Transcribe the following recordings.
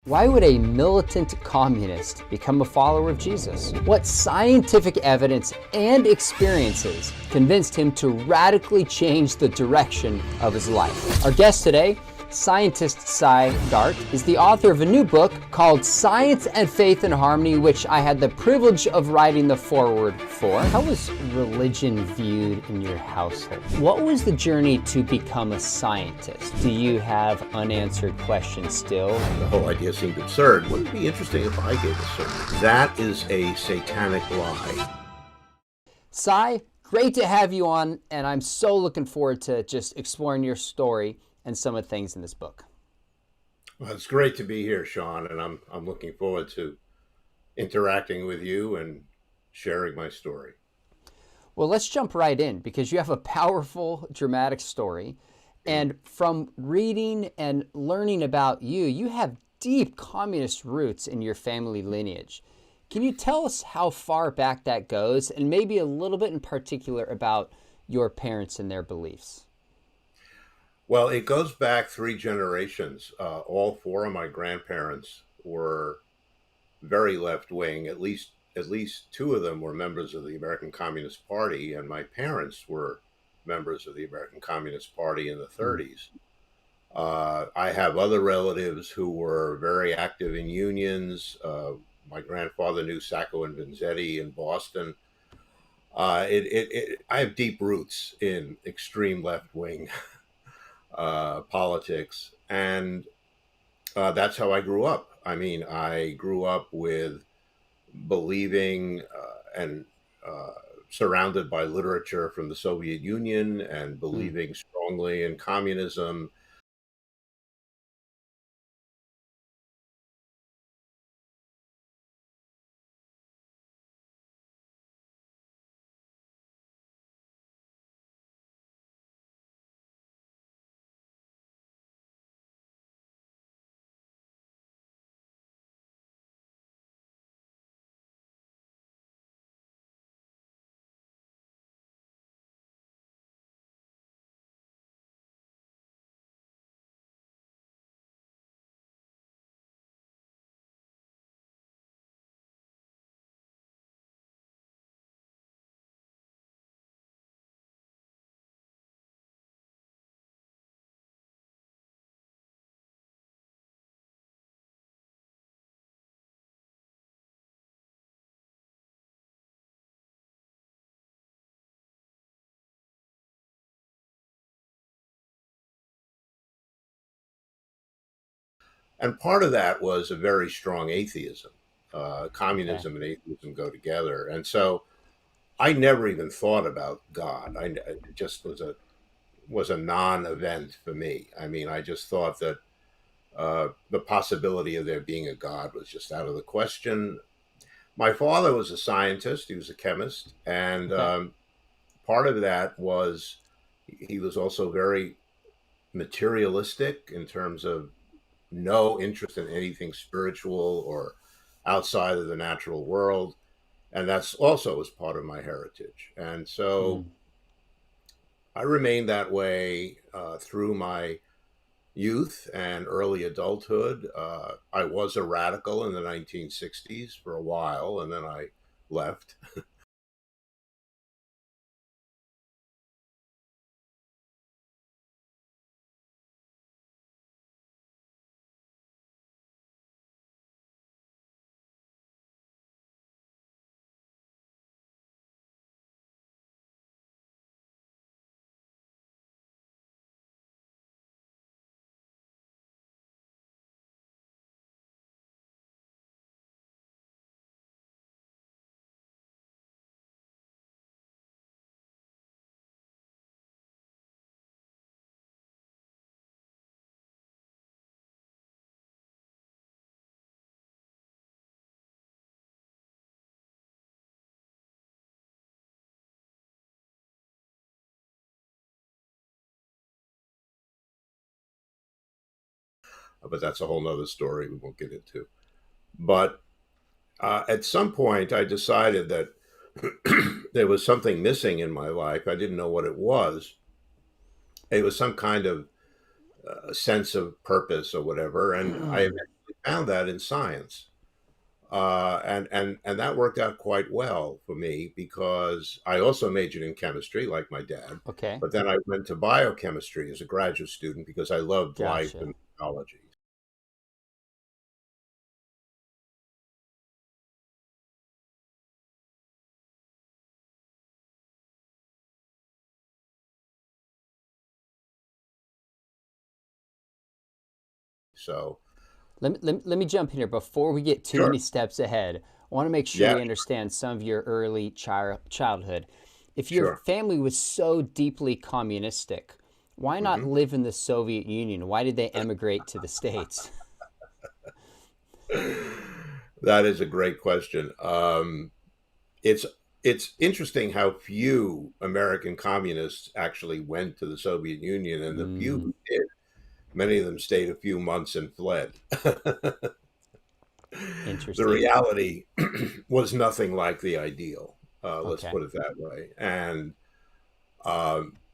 Why would a militant communist become a follower of Jesus? What scientific evidence and experiences convinced him to radically change the direction of his life? Our guest today, scientist Cy Dart, is the author of a new book called Science and Faith in Harmony, which I had the privilege of writing the foreword for. How was religion viewed in your household? What was the journey to become a scientist? Do you have unanswered questions still? The whole idea seemed absurd. Wouldn't it be interesting if I gave a sermon? That is a satanic lie. Cy, great to have you on, and I'm so looking forward to just exploring your story and some of the things in this book. Well, it's great to be here, Sean, and I'm looking forward to interacting with you and sharing my story. Well, let's jump right in because you have a powerful, dramatic story. And from reading and learning about you, you have deep communist roots in your family lineage. Can you tell us how far back that goes, and maybe a little bit in particular about your parents and their beliefs? Well, it goes back 3 generations. All 4 of my grandparents were very left-wing. At least 2 of them were members of the American Communist Party, and my parents were members of the American Communist Party in the 30s. I have other relatives who were very active in unions. My grandfather knew Sacco and Vanzetti in Boston. I have deep roots in extreme left-wing politics, and that's how I grew up. I mean, I grew up with believing and surrounded by literature from the Soviet Union and believing strongly in communism. And part of that was a very strong atheism. Okay. Communism and atheism go together. And so I never even thought about God. It just was a non-event for me. I mean, I just thought that the possibility of there being a God was just out of the question. My father was a scientist. He was a chemist. And Okay. part of that was he was also very materialistic in terms of no interest in anything spiritual or outside of the natural world. And that's also was part of my heritage. And so Mm. I remained that way through my youth and early adulthood. I was a radical in the 1960s for a while, and then I left. But that's a whole nother story we won't get into. But at some point, I decided that there was something missing in my life. I didn't know what it was. It was some kind of sense of purpose or whatever. And I eventually found that in science. And that worked out quite well for me because I also majored in chemistry, like my dad. Okay, But then I went to biochemistry as a graduate student because I loved life gotcha. and biology. So, Let me jump in here before we get too sure. many steps ahead. I want to make sure Yeah, we understand some of your early childhood. If your sure. family was so deeply communistic, why not Hmm. live in the Soviet Union? Why did they emigrate to the States? That is a great question. It's it's interesting how few American communists actually went to the Soviet Union, and the few Mm, who did, many of them stayed a few months and fled. The interesting. reality was nothing like the ideal. Let's Okay. put it that way. And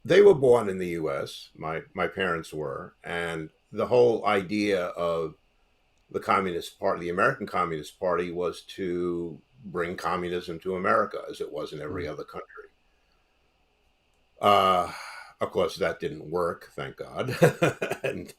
they were born in the U.S. My parents were, and the whole idea of the Communist Party, the American Communist Party, was to bring communism to America, as it was in every Mm. other country. Uh, of course, that didn't work, thank God. And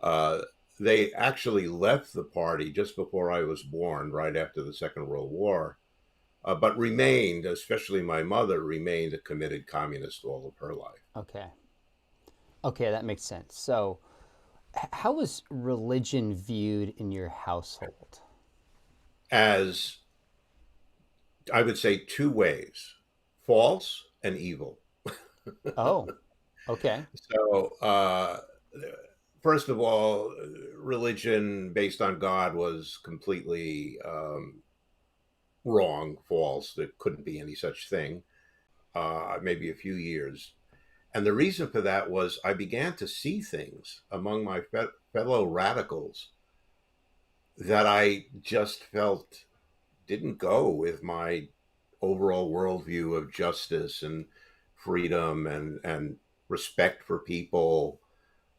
uh, they actually left the party just before I was born, right after the Second World War, but remained, especially my mother, remained a committed communist all of her life. Okay. Okay, that makes sense. So, how was religion viewed in your household? As I would say, two ways: false and evil. Oh, okay. So, first of all, religion based on God was completely wrong, false. There couldn't be any such thing. Maybe a few years. And the reason for that was I began to see things among my fellow radicals that I just felt didn't go with my overall worldview of justice and freedom and respect for people.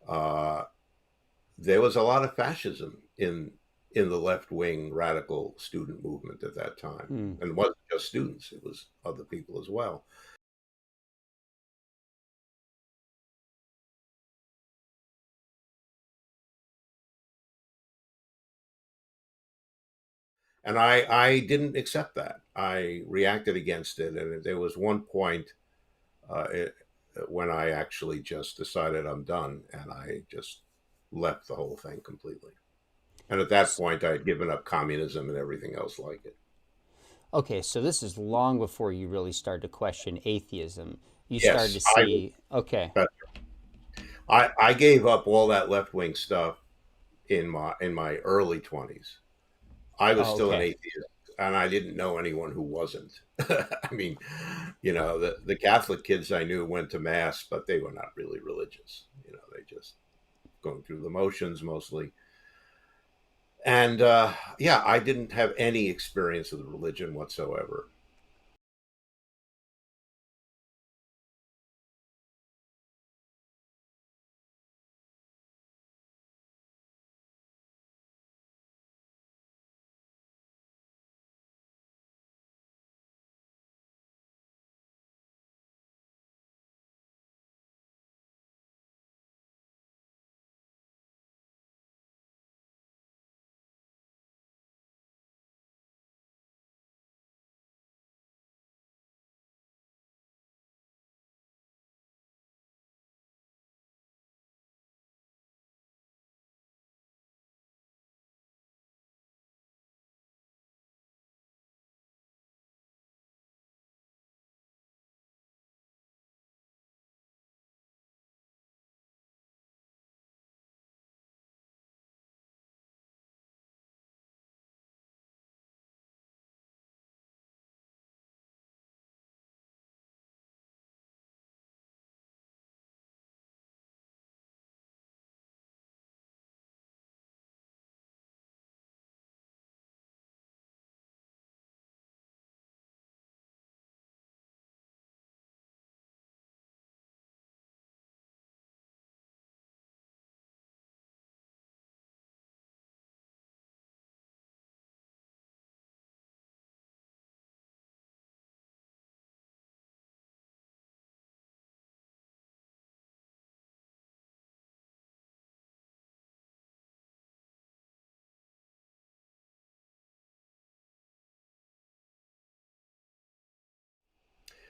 Uh, there was a lot of fascism in in the left-wing radical student movement at that time. Mm. And it wasn't just students, it was other people as well. And I didn't accept that. I reacted against it. And there was one point it, when I actually just decided I'm done, and I just left the whole thing completely. And at that point, I had given up communism and everything else like it. Okay, so this is long before you really started to question atheism. You started Yes, to see, okay, I gave up all that left wing stuff in my early 20s. I was oh, still an okay. atheist, and I didn't know anyone who wasn't. I mean, the Catholic kids I knew went to mass, but they were not really religious. They just going through the motions mostly. And yeah, I didn't have any experience with religion whatsoever.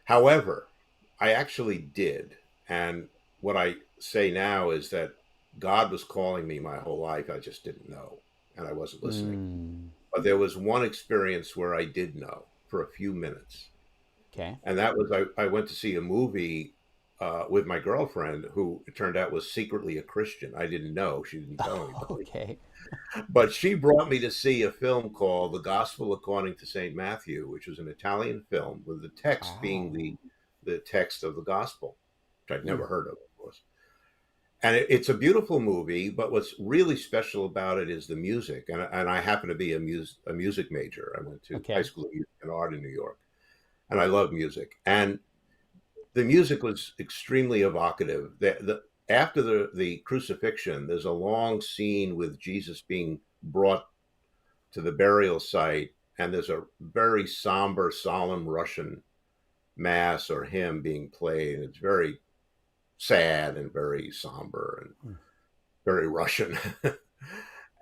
However, I actually did. And what I say now is that God was calling me my whole life. I just didn't know, and I wasn't listening. Mm, But there was one experience where I did know for a few minutes. okay. And that was I went to see a movie with my girlfriend, who it turned out was secretly a Christian. I didn't know. She didn't tell anybody. Okay. But she brought me to see a film called The Gospel According to St. Matthew, which was an Italian film with the text being Wow. the text of the gospel, which I'd Mm, never heard of course. And it's a beautiful movie, but what's really special about it is the music. And I happen to be a music major. I went to high okay. school of music and art in New York, and I love music. And the music was extremely evocative. After the crucifixion, there's a long scene with Jesus being brought to the burial site, and there's a very somber, solemn Russian mass or hymn being played. It's very sad and very somber and Mm, very Russian.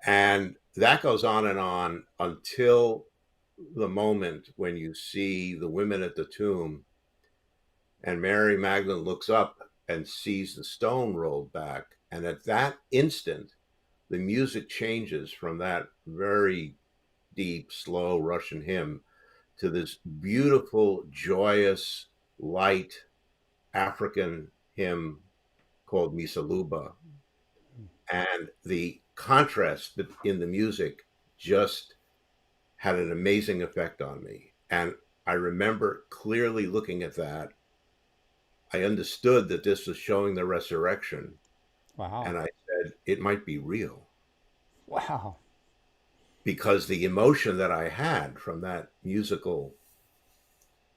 And that goes on until the moment when you see the women at the tomb, and Mary Magdalene looks up and sees the stone rolled back. And at that instant, the music changes from that very deep, slow Russian hymn to this beautiful, joyous, light African hymn called Misaluba. And the contrast in the music just had an amazing effect on me. And I remember clearly looking at that. I understood that this was showing the resurrection. wow. And I said, it might be real, Wow. because the emotion that I had from that musical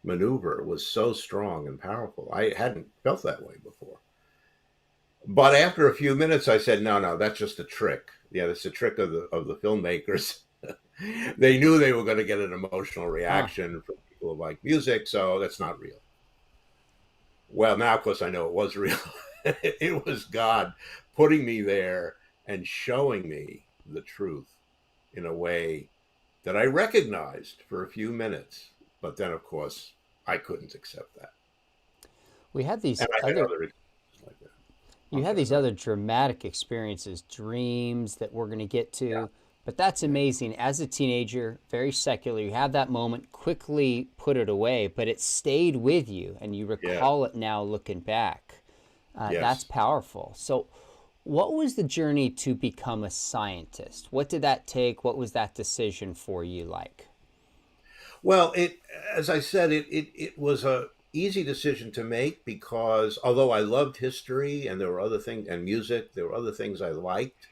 maneuver was so strong and powerful. I hadn't felt that way before. But after a few minutes, I said, no, no, that's just a trick. Yeah, that's the trick of the filmmakers. They knew they were going to get an emotional Huh. reaction from people who like music, so that's not real. Well, now of course I know it was real. It was God putting me there and showing me the truth in a way that I recognized for a few minutes. But then, of course, I couldn't accept that. We had these And I had other other experiences like that. You I'm had sorry, these go ahead. other dramatic experiences, dreams that we're going to get Yeah, to. But that's yeah, amazing. As a teenager, very secular, you have that moment, quickly put it away, but it stayed with you and you yeah, recall it now looking back. That's yes. powerful. So, what was the journey to become a scientist? What did that take? What was that decision for you like? Well, as I said, it was a easy decision to make because although I loved history and there were other things and music, there were other things I liked.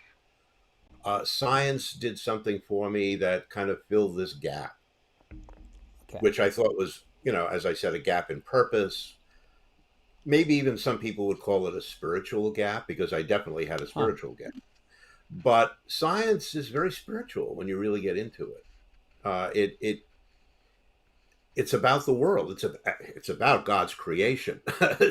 Science did something for me that kind of filled this gap, Okay. which I thought was, as I said, a gap in purpose. Maybe even some people would call it a spiritual gap because I definitely had a Huh. spiritual gap. But science is very spiritual when you really get into it. It's about the world. It's about God's creation.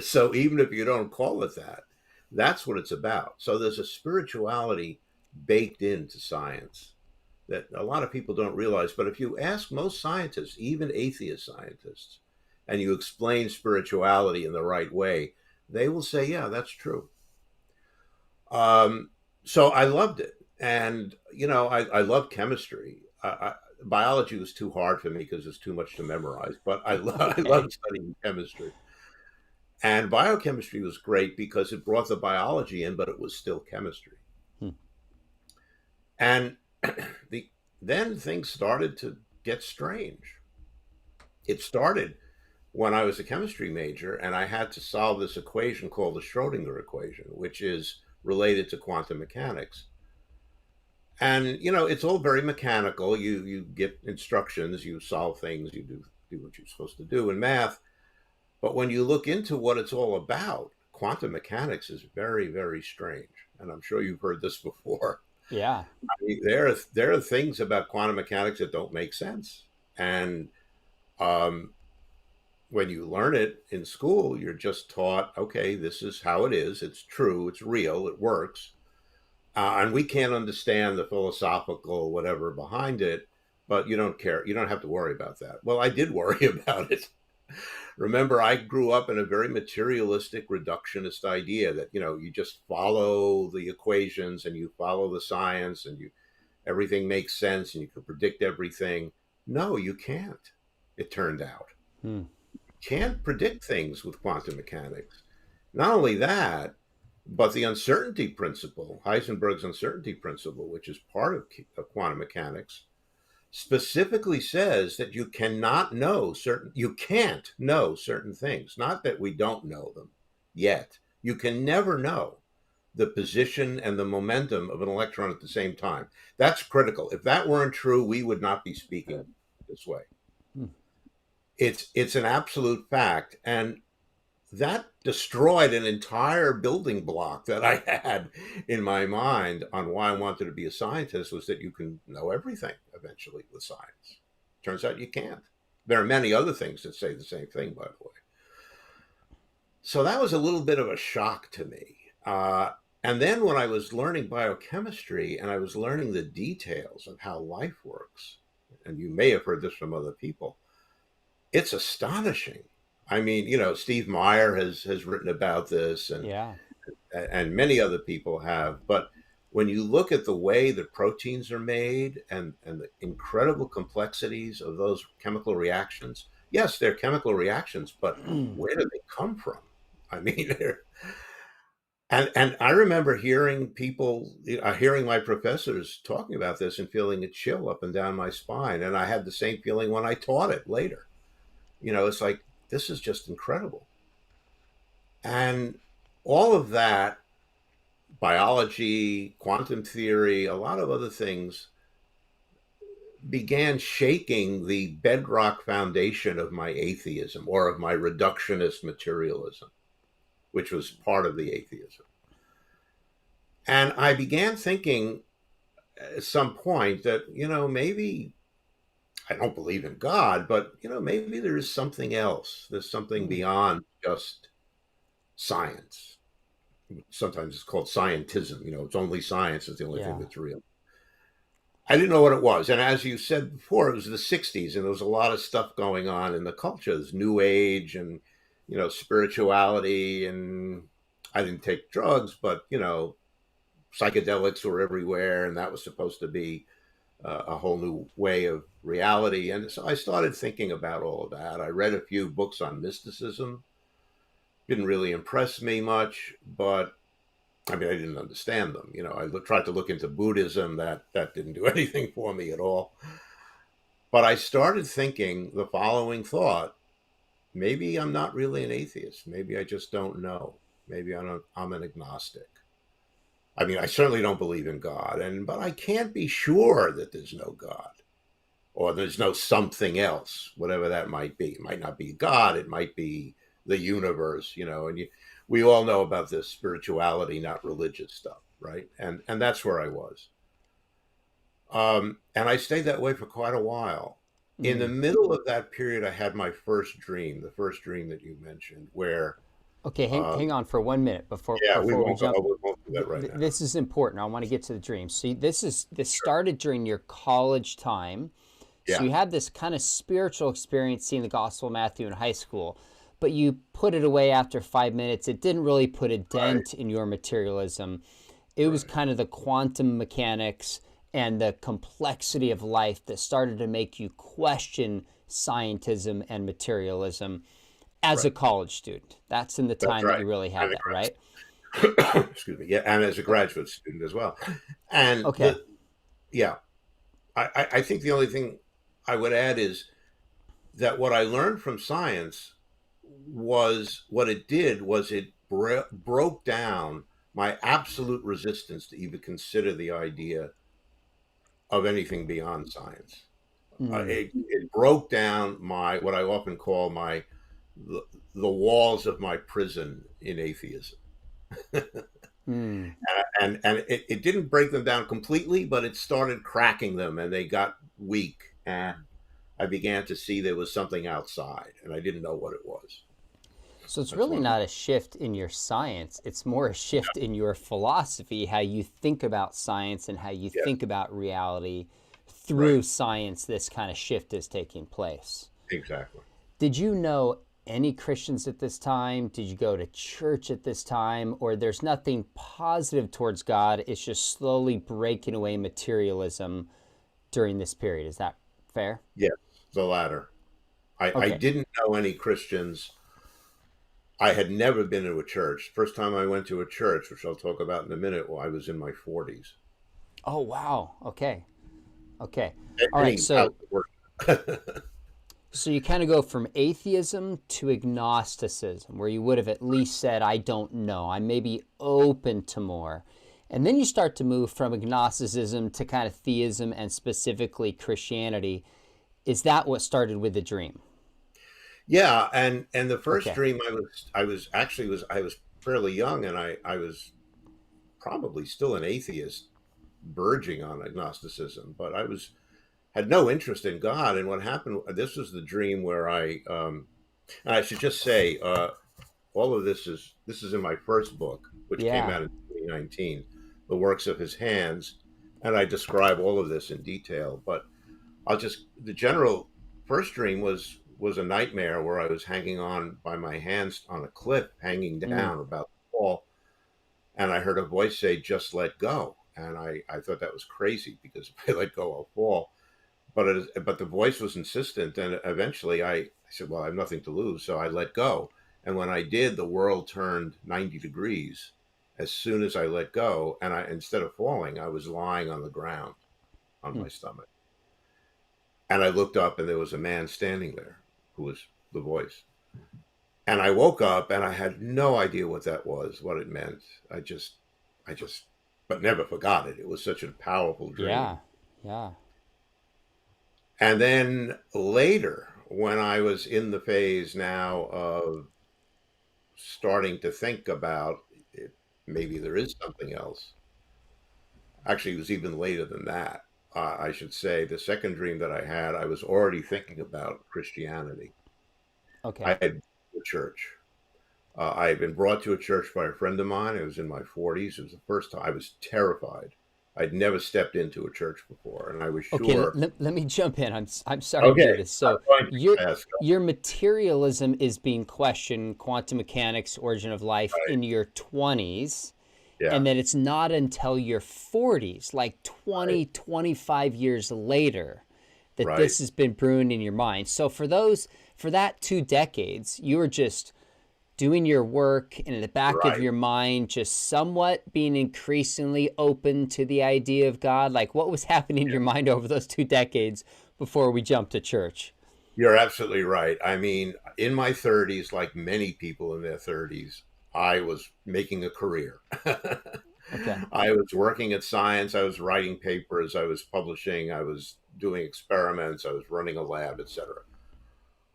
So even if you don't call it that, that's what it's about. So there's a spirituality baked into science that a lot of people don't realize. But if you ask most scientists, even atheist scientists, and you explain spirituality in the right way, they will say, "Yeah, that's true." So I loved it, and I love chemistry. Biology was too hard for me because it's too much to memorize. But I love Okay. studying chemistry, and biochemistry was great because it brought the biology in, but it was still chemistry. Hmm. And the then things started to get strange. It started when I was a chemistry major, and I had to solve this equation called the Schrodinger equation, which is related to quantum mechanics. And it's all very mechanical. You get instructions, you solve things, you do what you're supposed to do in math. But when you look into what it's all about, quantum mechanics is very, very strange. And I'm sure you've heard this before. Yeah. I mean, there are things about quantum mechanics that don't make sense. And um, when you learn it in school, you're just taught, okay, this is how it is. It's true. It's real. It works. And we can't understand the philosophical whatever behind it, but you don't care. You don't have to worry about that. Well, I did worry about it. Remember, I grew up in a very materialistic reductionist idea that you just follow the equations and you follow the science and you everything makes sense and you can predict everything. No, you can't. It turned out Hmm. can't predict things with quantum mechanics. Not only that, but the uncertainty principle, Heisenberg's uncertainty principle, which is part of quantum mechanics, specifically says that you can't know certain things. Not that we don't know them yet. You can never know the position and the momentum of an electron at the same time. That's critical. If that weren't true, we would not be speaking this way. Hmm. It's an absolute fact, and that destroyed an entire building block that I had in my mind on why I wanted to be a scientist was that you can know everything eventually with science. Turns out you can't. There are many other things that say the same thing, by the way. So that was a little bit of a shock to me. And then when I was learning biochemistry and I was learning the details of how life works, and you may have heard this from other people, it's astonishing. I mean, Steve Meyer has written about this, Yeah. and many other people have. But when you look at the way that proteins are made and the incredible complexities of those chemical reactions, yes, they're chemical reactions, but where do they come from? I mean, and I remember hearing hearing my professors talking about this and feeling a chill up and down my spine. And I had the same feeling when I taught it later. It's like, this is just incredible. And all of that, biology, quantum theory, a lot of other things, began shaking the bedrock foundation of my atheism or of my reductionist materialism, which was part of the atheism. And I began thinking, at some point that, maybe I don't believe in God, but, maybe there is something else. There's something Hmm. beyond just science. Sometimes it's called scientism. It's only science is the only thing Yeah. that's real. I didn't know what it was. And as you said before, it was the 60s, and there was a lot of stuff going on in the culture. There's New Age and, spirituality. And I didn't take drugs, but, psychedelics were everywhere. And that was supposed to be a whole new way of reality. And so I started thinking about all of that. I read a few books on mysticism. Didn't really impress me much, but I mean, I didn't understand them. Tried to look into Buddhism. That didn't do anything for me at all. But I started thinking the following thought: maybe I'm not really an atheist. Maybe I just don't know. Maybe I'm an agnostic. I mean, I certainly don't believe in God, but I can't be sure that there's no God or there's no something else, whatever that might be. It might not be God. It might be the universe, we all know about this spirituality, not religious stuff, right? And that's where I was. And I stayed that way for quite a while. In the Mm. middle of that period, I had my first dream, the first dream that you mentioned, where, Okay, hang on for 1 minute yeah, before we jump. we won't do that right now. This is important. I want to get to the dream. See, this Sure. started during your college time. So Yeah, you had this kind of spiritual experience seeing the Gospel of Matthew in high school, but you put it away after 5 minutes. It didn't really put a right, dent in your materialism. It was right, kind of the quantum mechanics and the complexity of life that started to make you question scientism and materialism as a right. college student. That's in the That's time that right. you really had And that, right? excuse me. Yeah, and as a graduate student as well. And Okay. yeah, I think the only thing I would add is that what I learned from science was what it did was it broke down my absolute resistance to even consider the idea of anything beyond science. Mm. It broke down my what I often call the, the walls of my prison in atheism. Mm. And it didn't break them down completely, but it started cracking them, and they got weak. And I began to see there was something outside, and I didn't know what it was. So it's That's really one of the not a shift in your science. It's more a shift in your philosophy, how you think about science and how you yeah, think about reality. right, Through science, this kind of shift is taking place. exactly. Did you know any Christians at this time? Did you go to church at this time? Or there's nothing positive towards God? It's just slowly breaking away materialism during this period. Is that fair? Yes, the latter. I Okay. didn't know any Christians. I had never been to a church. First time I went to a church, which I'll talk about in a minute, well, I was in my 40s. Oh, wow. Okay. Okay. All right. Any house of worship. So you kind of go from atheism to agnosticism, where you would have at least said, I don't know. I may be open to more. And then you start to move from agnosticism to kind of theism and specifically Christianity. Is that what started with the dream? Yeah, and the first Okay. dream I was fairly young, and I was probably still an atheist, verging on agnosticism, but I was had no interest in God. And what happened? This was the dream where and I should just say, all of this is in my first book, which came Yeah. out in 2019, The Works of His Hands, and I describe all of this in detail. But the general first dream was a nightmare where I was hanging on by my hands on a cliff, hanging Mm. down about to fall, and I heard a voice say, "Just let go." And I thought that was crazy because if I let go, I'll fall. But the voice was insistent, and eventually I said, "Well, I have nothing to lose," so I let go. And when I did, the world turned 90 degrees as soon as I let go, and I instead of falling, I was lying on the ground on Mm. my stomach. And I looked up, and there was a man standing there who was the voice. And I woke up, and I had no idea what that was, what it meant. I just, but never forgot it. It was such a powerful dream. Yeah. Yeah. And then later, when I was in the phase now of starting to think about it, maybe there is something else, Actually, it was even later than that. I should say the second dream that I had, I was already thinking about Christianity. I Okay. had been to a church. I had been brought to a church by a friend of mine. It was in my 40s. It was the first time. I was terrified. I'd never stepped into a church before, and I was Okay, sure. let me jump in. I'm sorry to Okay, do this. So I'm going your to ask. your materialism is being questioned, quantum mechanics, origin of life, Right. in your 20s, Yeah. and then it's not until your 40s, like Right. 20, 25 years later, that Right. this has been brewing in your mind. So for that 2 decades, you were just doing your work, and in the back of Right. your mind, just somewhat being increasingly open to the idea of God. Like, what was happening in your mind over those 2 decades before we jumped to church? You're absolutely right. I mean, in my 30s, like many people in their 30s, I was making a career. Okay. I was working at science. I was writing papers. I was publishing. I was doing experiments. I was running a lab, etc.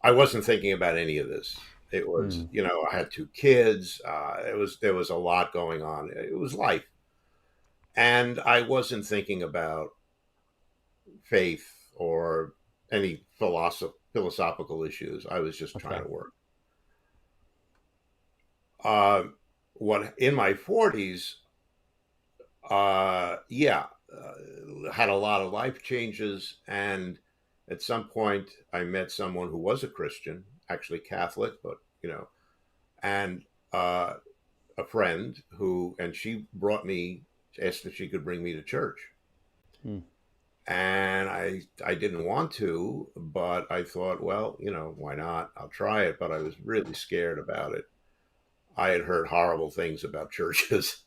I wasn't thinking about any of this. It was, Hmm. I had two kids. There was a lot going on. It was life, and I wasn't thinking about faith or any philosophical issues. I was just trying Okay. to work. Uh, what in my 40s, yeah, had a lot of life changes, and at some point, I met someone who was a Christian, actually Catholic, but and uh, a friend and she brought me, asked if she could bring me to church. Hmm. And I didn't want to, but I thought, well, why not? I'll try it. But I was really scared about it. I had heard horrible things about churches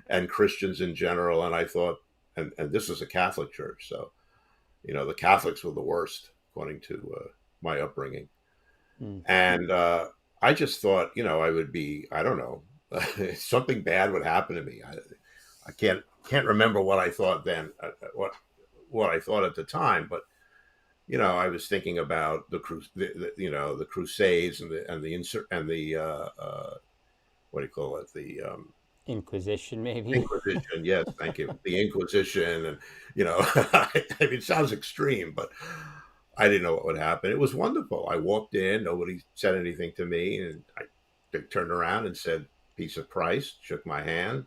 and Christians in general, and I thought, and this was a Catholic church, so the Catholics were the worst according to my upbringing, Hmm. and I just thought, I would be, I don't know, something bad would happen to me. I can't remember what I thought then, what I thought at the time, but I was thinking about the Crusades and the insert and the what do you call it, the Inquisition, maybe. Inquisition. Yes, thank you. The Inquisition, and I mean, it sounds extreme, but I didn't know what would happen. It was wonderful. I walked in, nobody said anything to me, and I turned around and said, "Peace of Christ," shook my hand.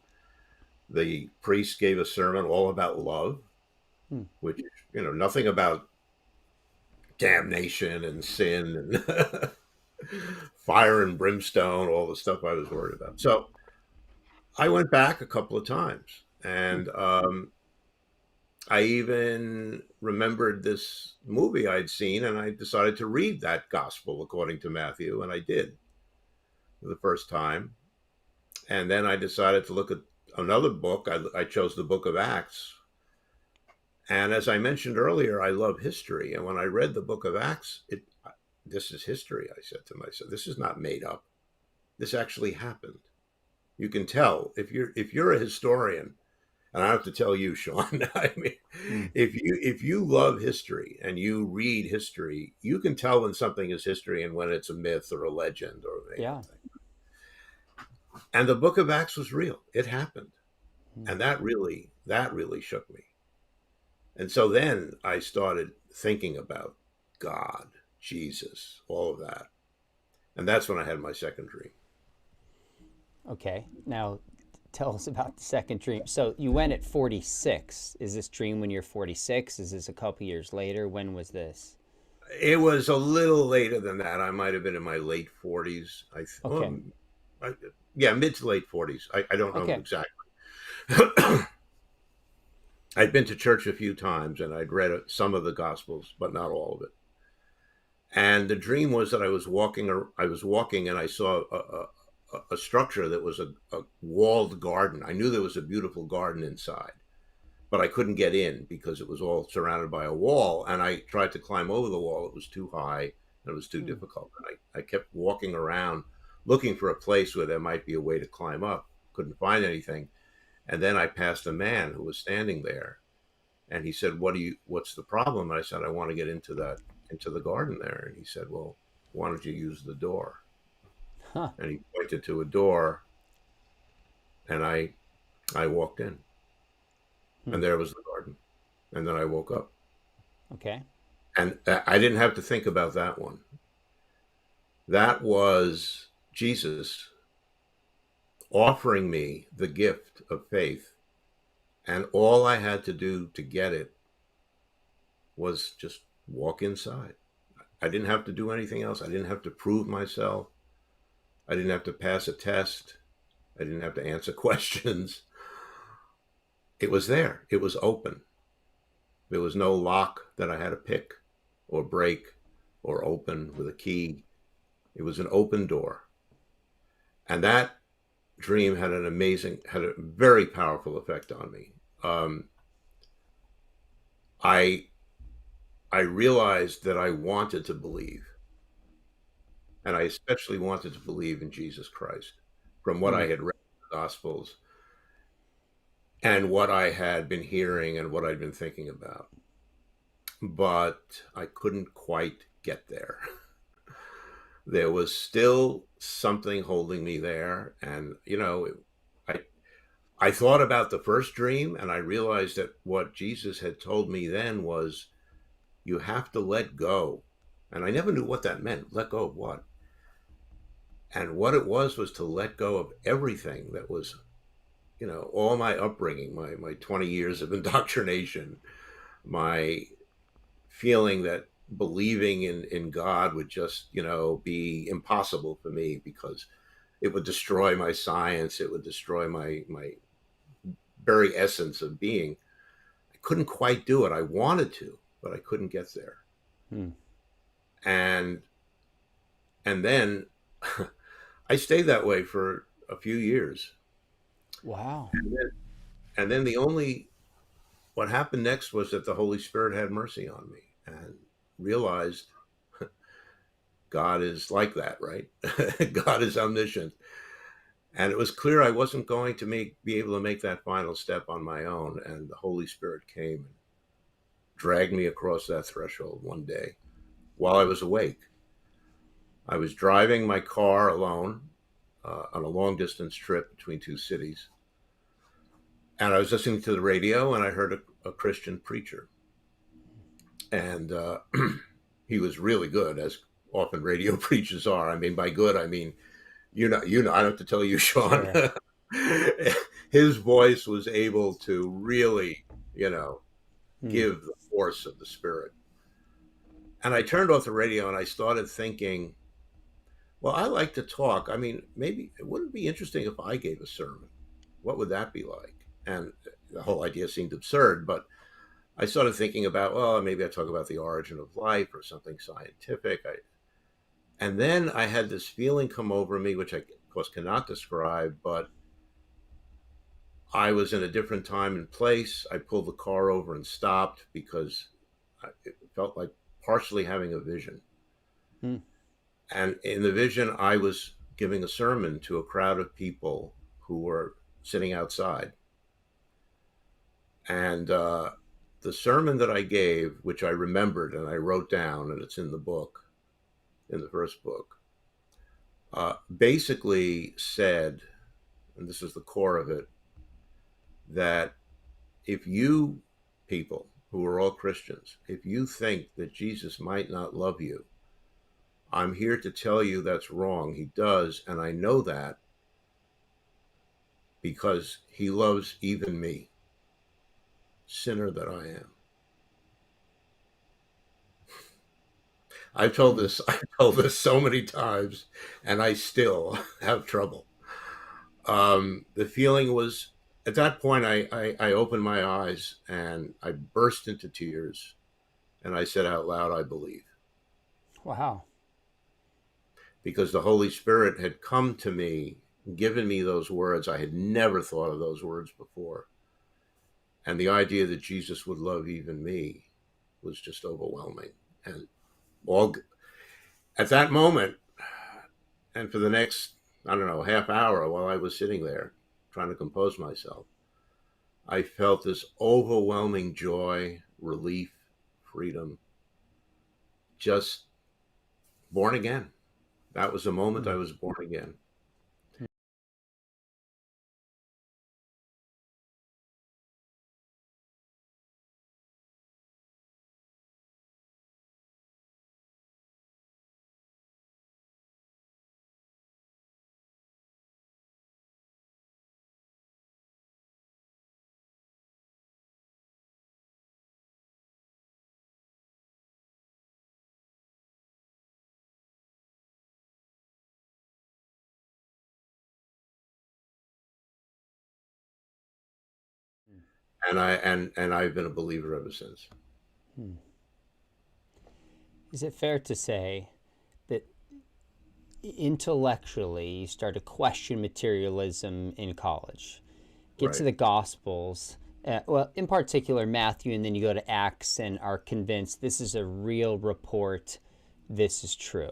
The priest gave a sermon all about love, Hmm. which nothing about damnation and sin and fire and brimstone, all the stuff I was worried about. So I went back a couple of times, Hmm. and I even remembered this movie I'd seen, and I decided to read that gospel according to Matthew, and I did for the first time. And then I decided to look at another book. I chose the book of Acts. And as I mentioned earlier, I love history. And when I read the book of Acts, this is history, I said to myself. This is not made up. This actually happened. You can tell if you're a historian, and I have to tell you, Sean, I mean, Hmm. if you love history and you read history, you can tell when something is history and when it's a myth or a legend or made up Yeah. thing. And the book of Acts was real. It happened. Hmm. And that really shook me. And so then I started thinking about God, Jesus, all of that. And that's when I had my second dream. Okay. Now, tell us about the second dream. So you went at 46. Is this dream when you're 46? Is this a couple years later? When was this? It was a little later than that. I might have been in my late 40s. Okay. I yeah, mid to late 40s. I don't know Okay. exactly. I'd been to church a few times and I'd read some of the Gospels, but not all of it. And the dream was that I was walking and I saw a structure that was a walled garden. I knew there was a beautiful garden inside, but I couldn't get in because it was all surrounded by a wall. And I tried to climb over the wall. It was too high and it was too Hmm. difficult. And I kept walking around looking for a place where there might be a way to climb up. Couldn't find anything. And then I passed a man who was standing there, and he said, what's the problem? And I said, I want to get into the garden there. And he said, well, why don't you use the door? Huh. And he pointed to a door, and I walked in. and there was the garden. And then I woke up. Okay. And I didn't have to think about that one. That was Jesus offering me the gift of faith. And all I had to do to get it was just walk inside. I didn't have to do anything else. I didn't have to prove myself. I didn't have to pass a test. I didn't have to answer questions. It was there. It was open. There was no lock that I had to pick or break or open with a key. It was an open door. And that dream had a very powerful effect on me. I realized that I wanted to believe, and I especially wanted to believe in Jesus Christ from what I had read in the Gospels and what I had been hearing and what I'd been thinking about. But I couldn't quite get there. There was still something holding me there. And, I thought about the first dream, and I realized that what Jesus had told me then was, you have to let go. And I never knew what that meant. Let go of what? And what it was to let go of everything that was, all my upbringing, my 20 years of indoctrination, my feeling that believing in God would just, be impossible for me because it would destroy my science. It would destroy my very essence of being. I couldn't quite do it. I wanted to, but I couldn't get there. And then I stayed that way for a few years. Wow. And then what happened next was that the Holy Spirit had mercy on me and realized God is like that, right? God is omniscient. And it was clear I wasn't going to be able to make that final step on my own. And the Holy Spirit came and dragged me across that threshold one day while I was awake. I was driving my car alone on a long distance trip between two cities. And I was listening to the radio, and I heard a Christian preacher. And he was really good, as often radio preachers are. I mean, by good, I mean, I don't have to tell you, Sean. Sure. His voice was able to really, give the force of the Spirit. And I turned off the radio and I started thinking, well, I like to talk. I mean, maybe it wouldn't be interesting if I gave a sermon. What would that be like? And the whole idea seemed absurd, but I started thinking about, well, maybe I talk about the origin of life or something scientific. And then I had this feeling come over me, which I, of course, cannot describe, but I was in a different time and place. I pulled the car over and stopped because it felt like partially having a vision. And in the vision, I was giving a sermon to a crowd of people who were sitting outside. And the sermon that I gave, which I remembered and I wrote down, and it's in the book, in the first book, basically said, and this is the core of it, that if you people who are all Christians, if you think that Jesus might not love you, I'm here to tell you that's wrong. He does, and I know that because he loves even me, sinner that I am. I've told this so many times, and I still have trouble. The feeling was, at that point, I opened my eyes and I burst into tears, and I said out loud, I believe. Wow. Because the Holy Spirit had come to me, given me those words. I had never thought of those words before. And the idea that Jesus would love even me was just overwhelming. And at that moment, and for the next, I don't know, half hour while I was sitting there trying to compose myself, I felt this overwhelming joy, relief, freedom, just born again. That was the moment I was born again. and I've been a believer ever since. Hmm. Is it fair to say that intellectually you start to question materialism in college, get to Right, the Gospels, well, in particular Matthew, and then you go to Acts and are convinced this is a real report, this is true.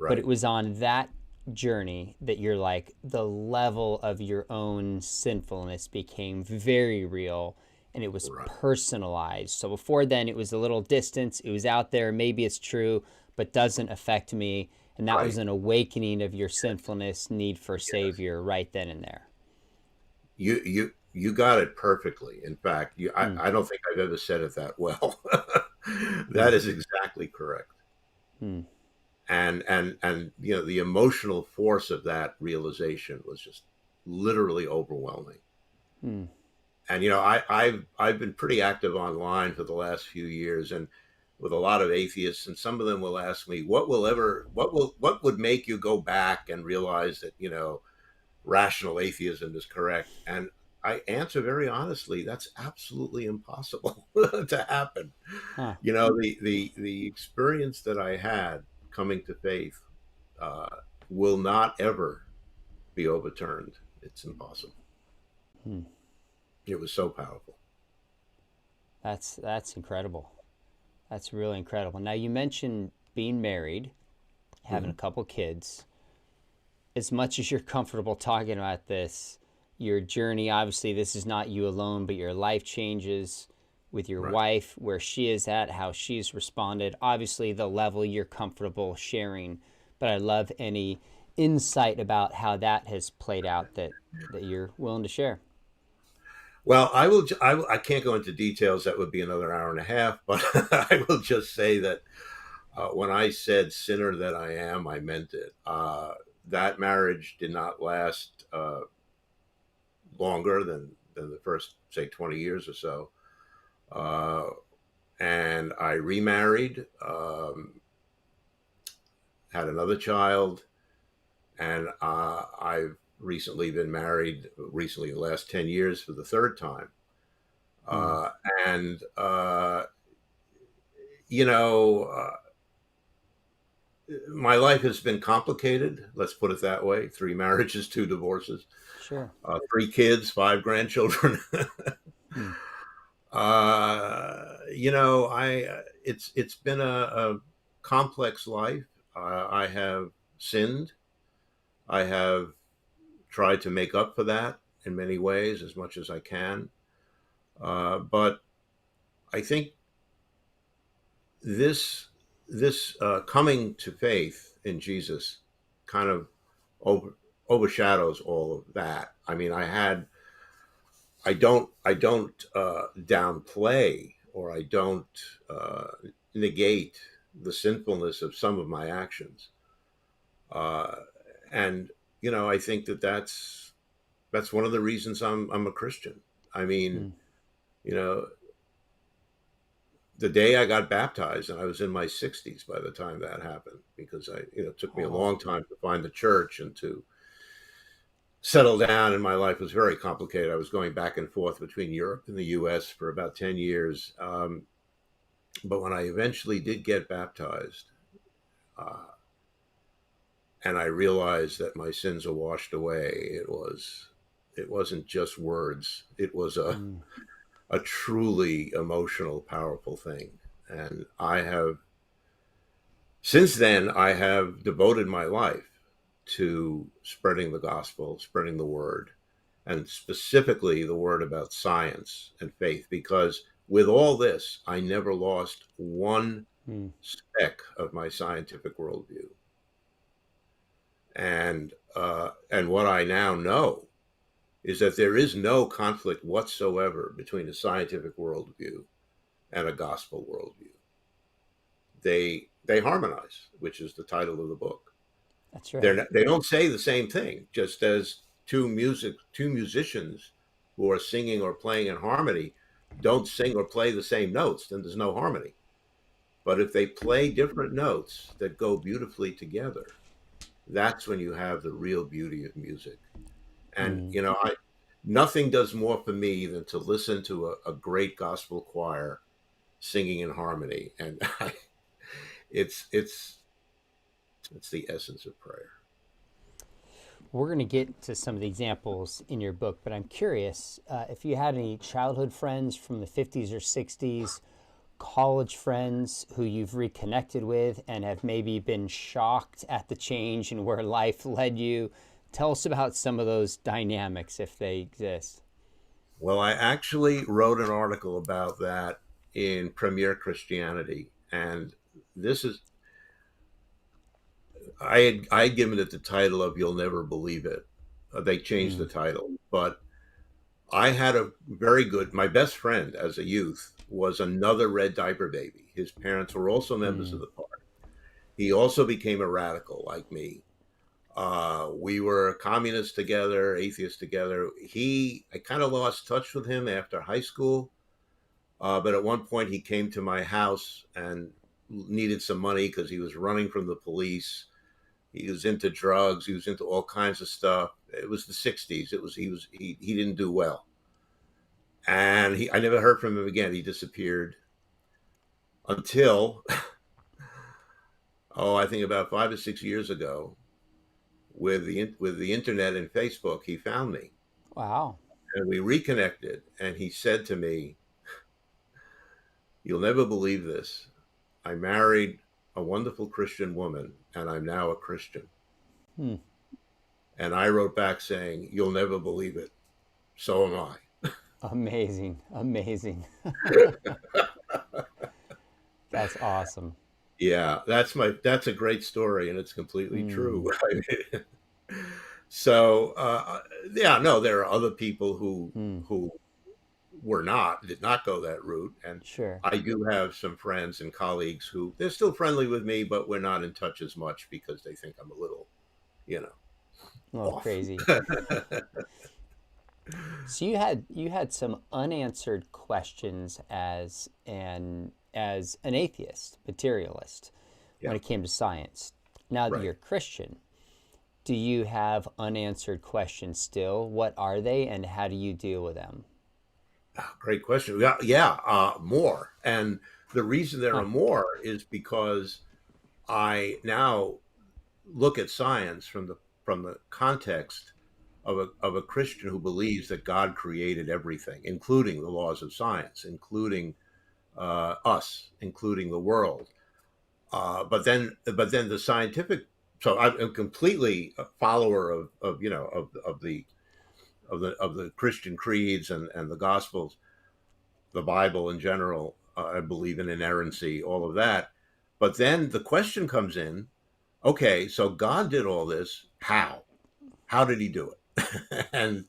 But it right, was on that journey that you're like, the level of your own sinfulness became very real and it was right, personalized. So before then, it was a little distance, it was out there, maybe it's true, but doesn't affect me. And that was right. an awakening of your sinfulness, need for Yes. Savior right then and there. You got it perfectly. In fact, Hmm. I don't think I've ever said it that well. Hmm. That is exactly correct. Hmm. And you know, the emotional force of that realization was just literally overwhelming. Hmm. And you know, I've been pretty active online for the last few years, and with a lot of atheists, and some of them will ask me, what would make you go back and realize that, you know, rational atheism is correct? And I answer very honestly, that's absolutely impossible to happen. Huh. You know, the experience that I had coming to faith uh, will not ever be overturned. It's impossible. Hmm. It was so powerful. That's incredible. That's really incredible. Now you mentioned being married, having a Hmm. couple kids. As much as you're comfortable talking about this, your journey, obviously, this is not you alone, but your life changes with your Right. wife, where she is at, how she's responded, obviously, the level you're comfortable sharing. But I love any insight about how that has played out that you're willing to share. Well, I can't go into details. That would be another hour and a half. But I will just say that when I said "sinner that I am," I meant it. That marriage did not last longer than the first, say, 20 years or so. Uh, and I remarried, had another child, and I've recently been married. Recently, the last 10 years, for the third time. Hmm. Uh, and you know, my life has been complicated. Let's put it that way: three marriages, two divorces, Sure. three kids, five grandchildren. Hmm. You know, it's been a complex life. I have sinned. I have tried to make up for that in many ways as much as I can. But I think this this coming to faith in Jesus kind of over, overshadows all of that. I mean, I don't downplay, or I don't uh, negate the sinfulness of some of my actions, uh, and you know, I think that that's one of the reasons I'm a Christian. I mean, Hmm. you know, the day I got baptized, and I was in my 60s by the time that happened, because it took me a Oh. long time to find the church and to settle down, and my life was very complicated. I was going back and forth between Europe and the US for about 10 years. But when I eventually did get baptized, uh, and I realized that my sins are washed away, it wasn't just words. It was Hmm. a truly emotional, powerful thing. And I have since then, I have devoted my life to spreading the gospel, spreading the word, and specifically the word about science and faith, because with all this, I never lost one Hmm. speck of my scientific worldview. And what I now know is that there is no conflict whatsoever between a scientific worldview and a gospel worldview. They harmonize, which is the title of the book. That's right. They don't say the same thing. Just as two musicians who are singing or playing in harmony don't sing or play the same notes, then there's no harmony. But if they play different notes that go beautifully together, that's when you have the real beauty of music. And Hmm. you know, nothing does more for me than to listen to a great gospel choir singing in harmony, and it's it's the essence of prayer. We're going to get to some of the examples in your book, but I'm curious if you had any childhood friends from the 50s or 60s, college friends who you've reconnected with and have maybe been shocked at the change and where life led you. Tell us about some of those dynamics if they exist. Well, I actually wrote an article about that in Premier Christianity, and this is I had given it the title of "You'll Never Believe It." They changed the title, but I had a very good. My best friend as a youth was another red diaper baby. His parents were also members of the party. He also became a radical like me. We were communists together, atheists together. I kind of lost touch with him after high school, but at one point he came to my house and needed some money because he was running from the police. He was into drugs. He was into all kinds of stuff. It was the '60s. He didn't do well, and I never heard from him again. He disappeared until I think about 5 or 6 years ago, with the internet and Facebook, he found me. Wow. And we reconnected, and he said to me, "You'll never believe this. I married a wonderful Christian woman, and I'm now a Christian." And I wrote back saying, "You'll never believe it. So am I." Amazing. That's awesome. Yeah, that's a great story, and it's completely true. So, yeah, no, there are other people who did not go that route, and Sure. I do have some friends and colleagues who they're still friendly with me, but we're not in touch as much because they think I'm a little, off. Crazy. So you had some unanswered questions as an atheist, materialist, when it came to science. Now that you're Christian, do you have unanswered questions still? What are they, and how do you deal with them? Great question. Yeah, more. And the reason there are more is because I now look at science from the context of a Christian who believes that God created everything, including the laws of science, including us, including the world. But then the scientific. So I'm completely a follower of the Christian creeds and the Gospels, the Bible in general. I believe in inerrancy, all of that. But then the question comes in: okay, so God did all this. How? How did He do it? And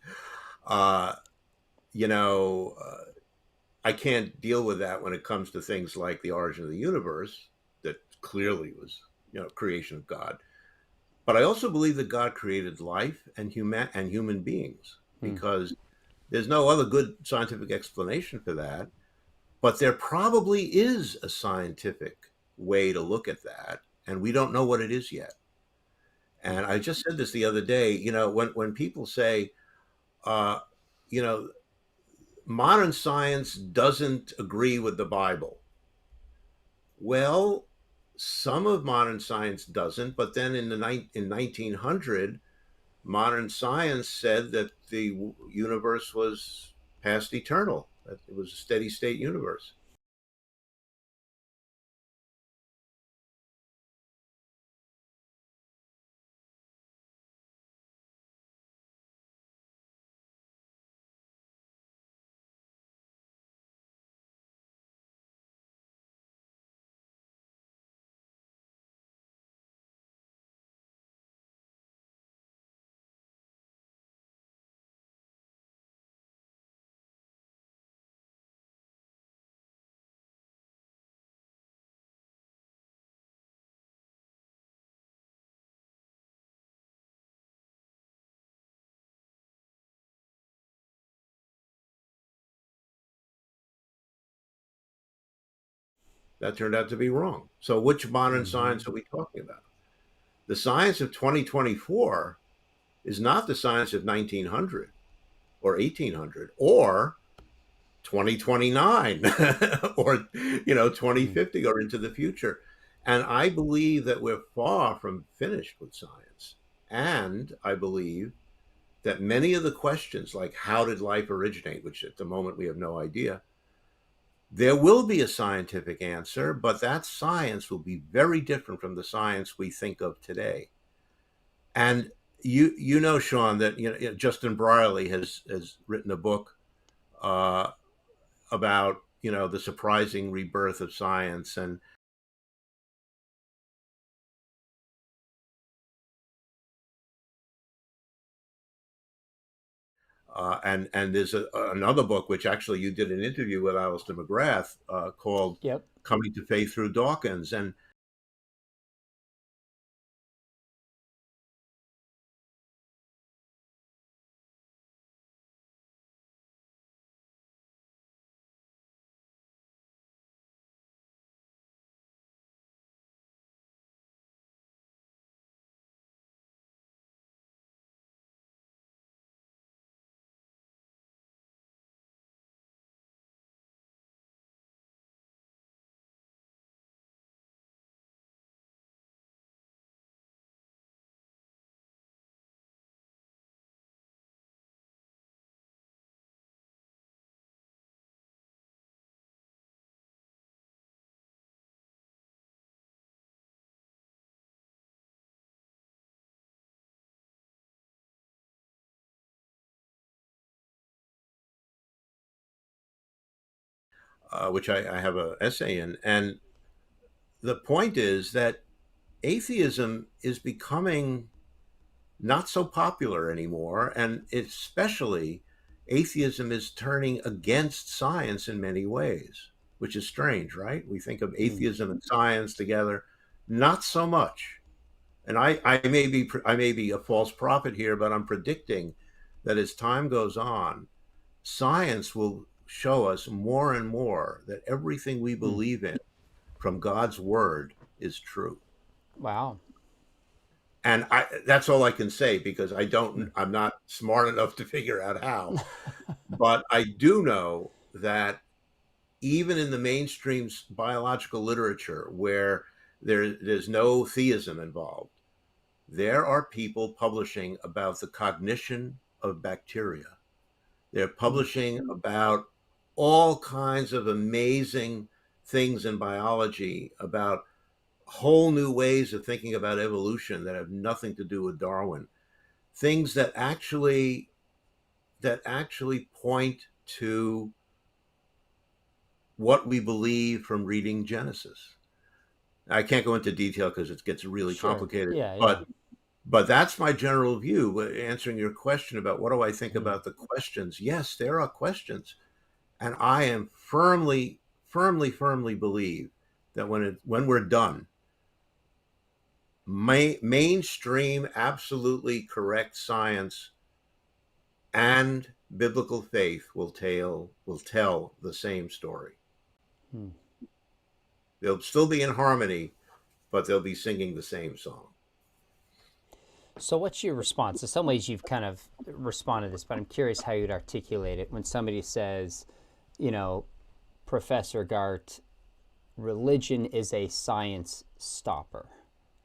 I can't deal with that when it comes to things like the origin of the universe, that clearly was creation of God. But I also believe that God created life and human beings, because there's no other good scientific explanation for that. But there probably is a scientific way to look at that, and we don't know what it is yet. And I just said this the other day, when people say, uh, modern science doesn't agree with the Bible. Well, some of modern science doesn't, but then in 1900, modern science said that the universe was past eternal, that it was a steady state universe. That turned out to be wrong. So which modern science are we talking about? The science of 2024 is not the science of 1900. or 1800 or 2029 or 2050 or into the future. And I believe that we're far from finished with science. And I believe that many of the questions, like how did life originate, which at the moment we have no idea, there will be a scientific answer, but that science will be very different from the science we think of today. And you know, Sean, that Justin Brierley has written a book uh, about the surprising rebirth of science, and there's another book which actually you did an interview with Alistair McGrath called Yep. "Coming to Faith Through Dawkins," and which I have an essay in. And the point is that atheism is becoming not so popular anymore, and especially atheism is turning against science in many ways, which is strange, right? We think of Mm. atheism and science together, not so much. And I may be a false prophet here, but I'm predicting that as time goes on, science will show us more and more that everything we Mm. believe in from God's word is true. Wow. And that's all I can say because Mm. I'm not smart enough to figure out how. But I do know that even in the mainstream biological literature where there's no theism involved, there are people publishing about the cognition of bacteria. They're Mm. publishing about all kinds of amazing things in biology, about whole new ways of thinking about evolution that have nothing to do with Darwin. Things that actually point to what we believe from reading Genesis. I can't go into detail because it gets really Sure. complicated, Yeah. Yeah. but that's my general view. But answering your question about what do I think Mm. about the questions, yes, there are questions, and I am firmly believe that when we're done, mainstream, absolutely correct science and biblical faith will tell the same story. Mm. They'll still be in harmony, but they'll be singing the same song. So, what's your response? In some ways, you've kind of responded to this, but I'm curious how you'd articulate it when somebody says, you know, Professor Gart, religion is a science stopper.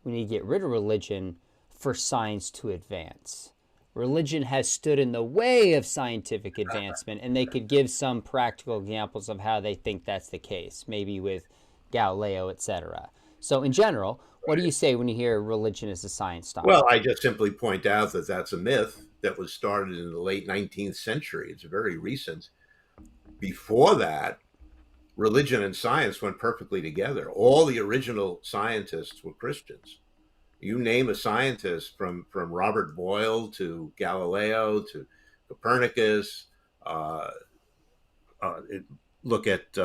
We need to get rid of religion for science to advance. Religion has stood in the way of scientific advancement, and they could give some practical examples of how they think that's the case, maybe with Galileo, etc. So, in general, what do you say when you hear religion is a science Well, stopper? I just simply point out that that's a myth that was started in the late 19th century. It's very recent. Before that, religion and science went perfectly together. All the original scientists were Christians. You name a scientist from Robert Boyle to Galileo to Copernicus. Uh, uh, it, Look at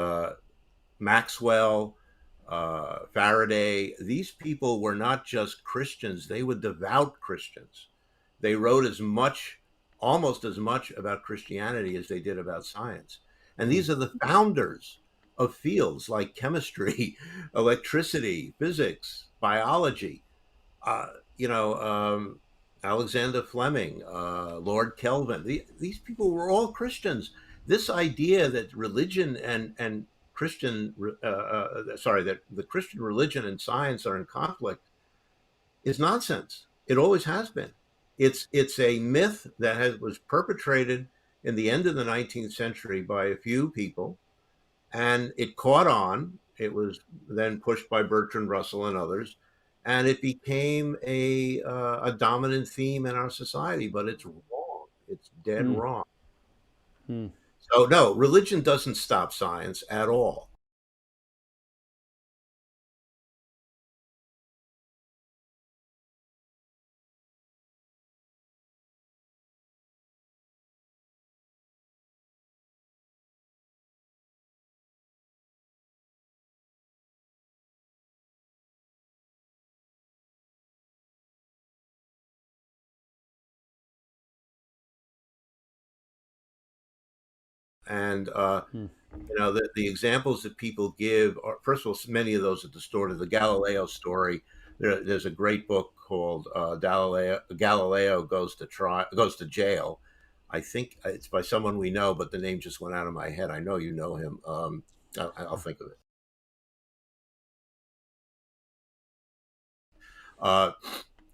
Maxwell, Faraday. These people were not just Christians; they were devout Christians. They wrote almost as much about Christianity as they did about science. And Hmm. these are the founders of fields like chemistry, electricity, physics, biology. Uh, you know, um, Alexander Fleming, Lord Kelvin. These people were all Christians. This idea that religion and Christian, that the Christian religion and science are in conflict is nonsense. It always has been. It's a myth that was perpetrated in the end of the 19th century by a few people, and it caught on. It was then pushed by Bertrand Russell and others, and it became a dominant theme in our society. But it's wrong. It's dead Hmm. wrong. Hmm. So no, religion doesn't stop science at all. And Hmm. the examples that people give are, first of all, many of those are distorted. The Galileo story. There's a great book called Galileo goes to jail. I think it's by someone we know, but the name just went out of my head. I know you know him. I'll think of it. Uh,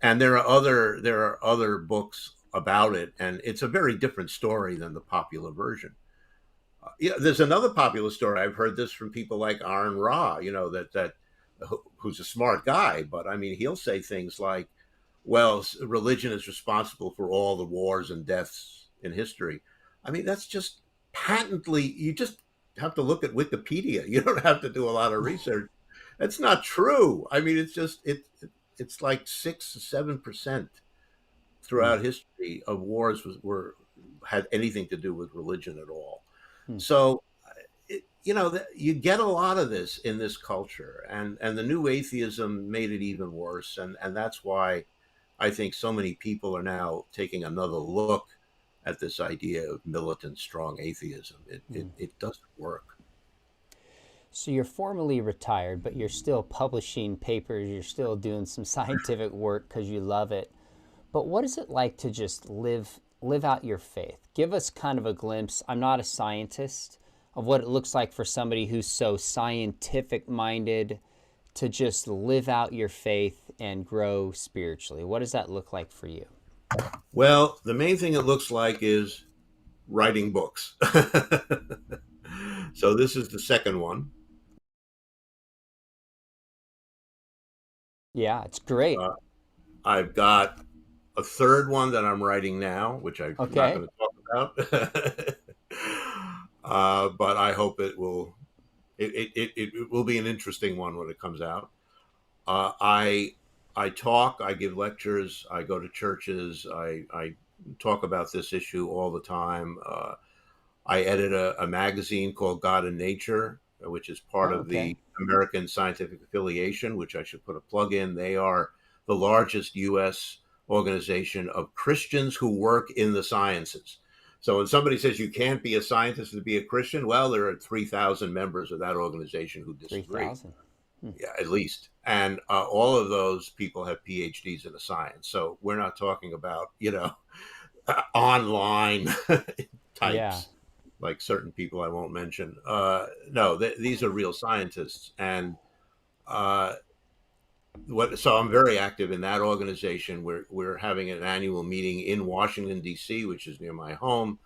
and there are other books about it, and it's a very different story than the popular version. Yeah, there's another popular story. I've heard this from people like Aaron Ra, who's a smart guy, but I mean, he'll say things like, "Well, religion is responsible for all the wars and deaths in history." I mean, that's just patently. You just have to look at Wikipedia. You don't have to do a lot of research. That's not true. I mean, it's like 6 to 7% Hmm. throughout history of wars were had anything to do with religion at all. Hmm. So, you get a lot of this in this culture, and the new atheism made it even worse, and that's why I think so many people are now taking another look at this idea of militant, strong atheism. It it, Hmm. it doesn't work. So you're formally retired, but you're still publishing papers. You're still doing some scientific work because you love it. But what is it like to just live out your faith? Give us kind of a glimpse. I'm not a scientist of what it looks like for somebody who's so scientific minded to just live out your faith and grow spiritually. What does that look like for you? Well, the main thing it looks like is writing books. So this is the second one. Yeah, it's great. Uh, I've got a third one that I'm writing now, which I'm not Okay. going to talk about. But I hope it will be an interesting one when it comes out. I talk, I give lectures, I go to churches, I talk about this issue all the time. I edit a magazine called God and Nature, which is part Oh, of okay. the American Scientific Affiliation, which I should put a plug in. They are the largest U.S. organization of Christians who work in the sciences. So when somebody says you can't be a scientist to be a Christian, well, there are 3,000 members of that organization who disagree. 3,000. Hmm. Yeah, at least. And all of those people have PhDs in the science. So we're not talking about, online Yeah. types like certain people I won't mention. No, these are real scientists, and uh, so I'm very active in that organization. We're having an annual meeting in Washington D.C., which is near my home,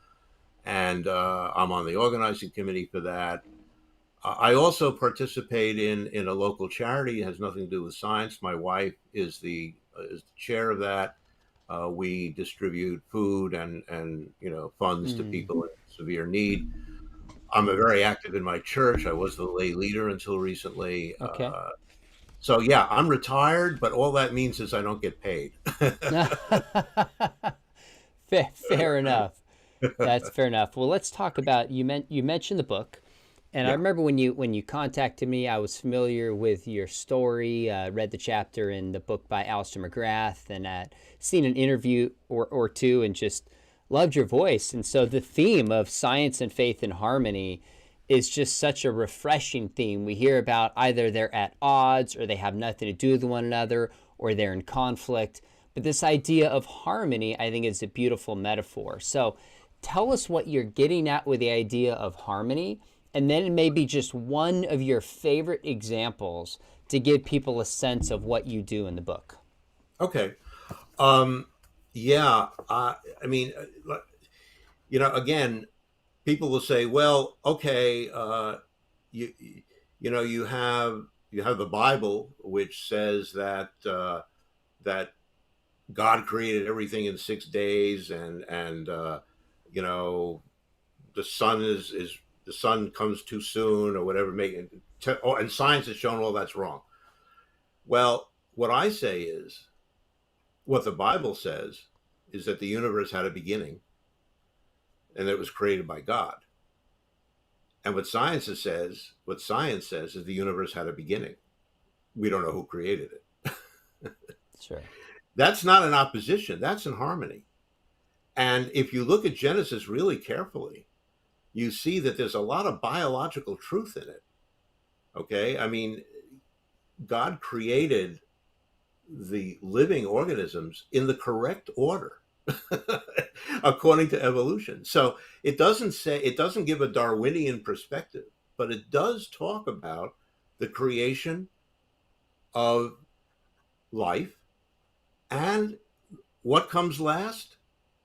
and I'm on the organizing committee for that. I also participate in a local charity. It has nothing to do with science. My wife is the chair of that. We distribute food and funds to Hmm. people in severe need. I'm a very active in my church. I was the lay leader until recently. Okay. So yeah, I'm retired, but all that means is I don't get paid. Fair enough. That's fair enough. Well, let's talk about you mentioned the book, and I Yeah. remember when you contacted me, I was familiar with your story. Read the chapter in the book by Alistair McGrath, and had seen an interview or two, and just loved your voice. And so the theme of science and faith in harmony is just such a refreshing theme. We hear about either they're at odds or they have nothing to do with one another or they're in conflict. But this idea of harmony, I think, is a beautiful metaphor. So tell us what you're getting at with the idea of harmony, and then maybe just one of your favorite examples to give people a sense of what you do in the book. Okay. Yeah. I mean, again, people will say, well, okay, you you have the Bible, which says that God created everything in 6 days, and you know the sun comes too soon or whatever. And science has shown all that's wrong. Well, what I say is, what the Bible says is that the universe had a beginning and that it was created by God. And what science says is the universe had a beginning. We don't know who created it. Sure. That's not in opposition. That's in harmony. And if you look at Genesis really carefully, you see that there's a lot of biological truth in it. Okay? I mean, God created the living organisms in the correct order according to evolution. So it doesn't give a Darwinian perspective, but it does talk about the creation of life, and what comes last?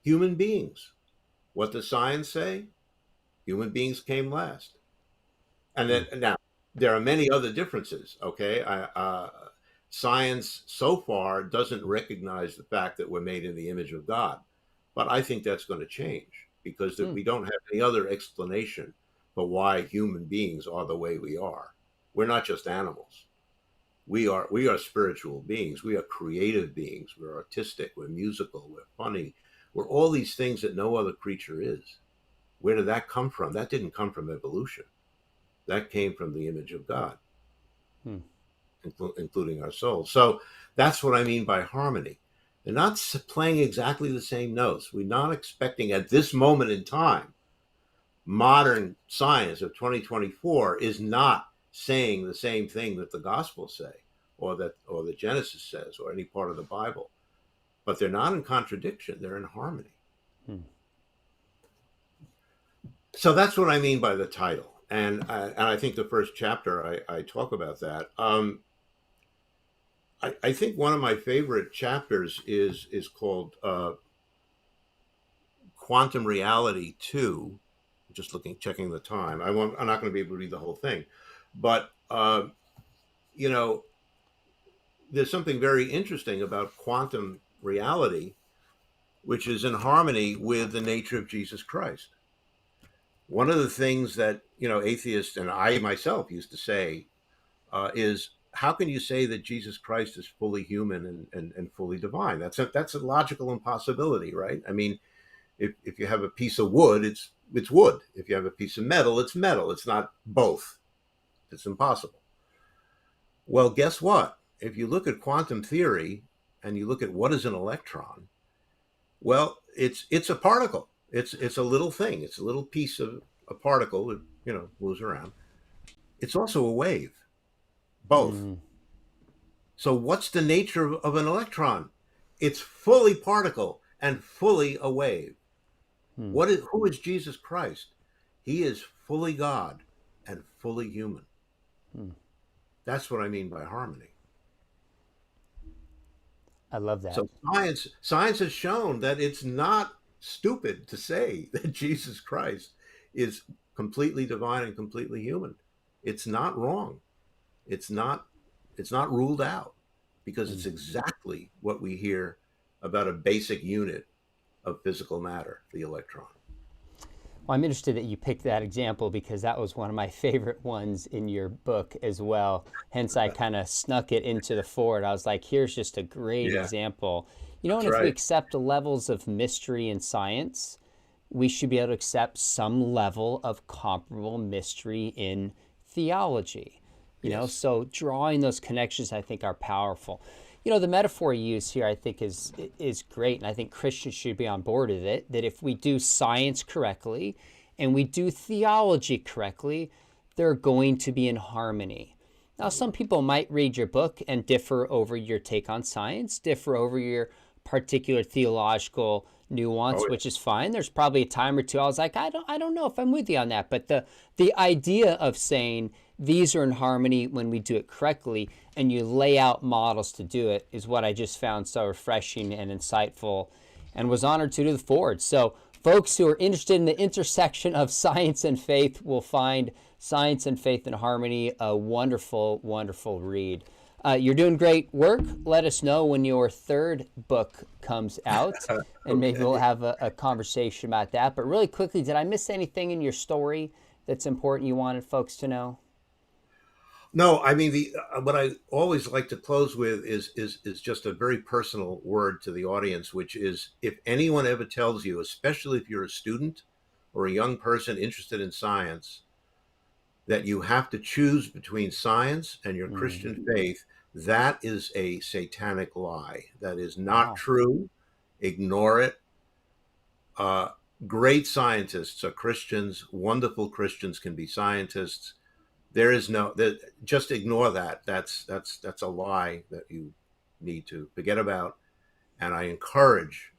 Human beings. What does science say? Human beings came last. And then now there are many other differences. Okay, science so far doesn't recognize the fact that we're made in the image of God, but I think that's going to change, because we don't have any other explanation for why human beings are the way we are. We're not just animals. We are spiritual beings. We are creative beings. We're artistic. We're musical. We're funny. We're all these things that no other creature is. Where did that come from? That didn't come from evolution. That came from the image of God, including our souls. So that's what I mean by harmony. They're not playing exactly the same notes. We're not expecting at this moment in time, modern science of 2024 is not saying the same thing that the Gospels say, or the Genesis says, or any part of the Bible. But they're not in contradiction. They're in harmony. So that's what I mean by the title. And I think the first chapter, I talk about that. I think one of my favorite chapters is called Quantum Reality 2. Just checking the time. I'm not going to be able to read the whole thing. But, there's something very interesting about quantum reality, which is in harmony with the nature of Jesus Christ. One of the things that, atheists and I myself used to say is, how can you say that Jesus Christ is fully human and fully divine? That's a logical impossibility, right? I mean, if you have a piece of wood, it's wood. If you have a piece of metal, it's metal. It's not both. It's impossible. Well, guess what? If you look at quantum theory and you look at what is an electron, well, it's a particle. It's a little thing. It's a little piece of a particle that, moves around. It's also a wave, both. So what's the nature of an electron? It's fully particle and fully a wave. Who is Jesus Christ? He is fully God and fully human. That's what I mean by harmony. I love that. So science has shown that it's not stupid to say that Jesus Christ is completely divine and completely human. It's not wrong. It's not ruled out, because it's exactly what we hear about a basic unit of physical matter, the electron. Well, I'm interested that you picked that example, because that was one of my favorite ones in your book as well. Hence, I kind of snuck it into the forward. I was like, here's just a great example. And if we accept the levels of mystery in science, we should be able to accept some level of comparable mystery in theology. So drawing those connections, I think, are powerful. The metaphor you use here, I think, is great, and I think Christians should be on board with it, that if we do science correctly and we do theology correctly, they're going to be in harmony. Now, some people might read your book and differ over your take on science, differ over your particular theological nuance, Oh, yeah. which is fine. There's probably a time or two I was like, I don't know if I'm with you on that. But the idea of saying these are in harmony when we do it correctly, and you lay out models to do it, is what I just found so refreshing and insightful, and was honored to do the forward. So folks who are interested in the intersection of science and faith will find Science and Faith in Harmony a wonderful, wonderful read. You're doing great work. Let us know when your third book comes out, and maybe we'll have a conversation about that. But really quickly, did I miss anything in your story that's important you wanted folks to know? No, I mean, the what I always like to close with is just a very personal word to the audience, which is, if anyone ever tells you, especially if you're a student or a young person interested in science, that you have to choose between science and your Christian faith, that is a satanic lie. That is not Wow. true. Ignore it. Uh, Great scientists are Christians. Wonderful Christians can be scientists. There is no that. Just ignore that. That's a lie that you need to forget about. And I encourage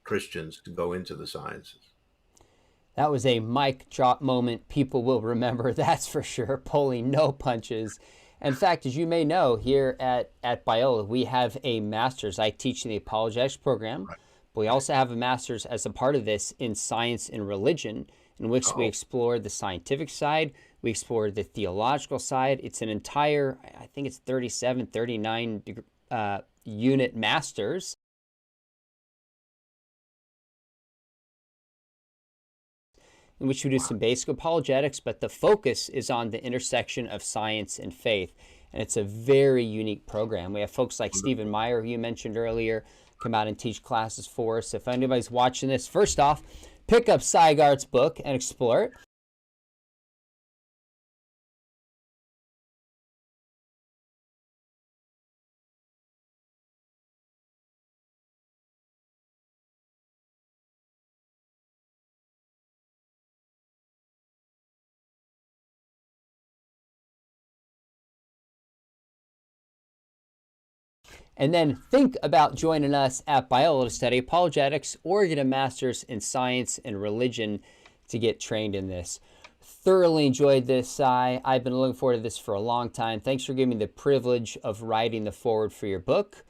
Christians to go into the sciences. That was a mic drop moment people will remember, that's for sure, pulling no punches. In fact, as you may know, here at Biola, we have a master's. I teach in the apologetics program, Right. but we also have a master's as a part of this in science and religion, in which we Oh, explore the scientific side, we explore the theological side. It's an entire, I think it's 37, 39 unit master's, in which we do wow. some basic apologetics, but the focus is on the intersection of science and faith. And it's a very unique program. We have folks like Stephen Meyer, who you mentioned earlier, come out and teach classes for us. If anybody's watching this, first off, pick up Seigart's book and explore it. And then think about joining us at Biola to study apologetics or get a master's in science and religion to get trained in this. Thoroughly enjoyed this, Sai. I've been looking forward to this for a long time. Thanks for giving me the privilege of writing the foreword for your book.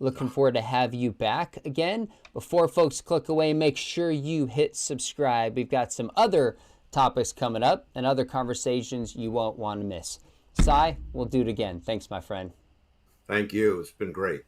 Looking forward to have you back again. Before folks click away, make sure you hit subscribe. We've got some other topics coming up and other conversations you won't want to miss. Sai, we'll do it again. Thanks, my friend. Thank you. It's been great.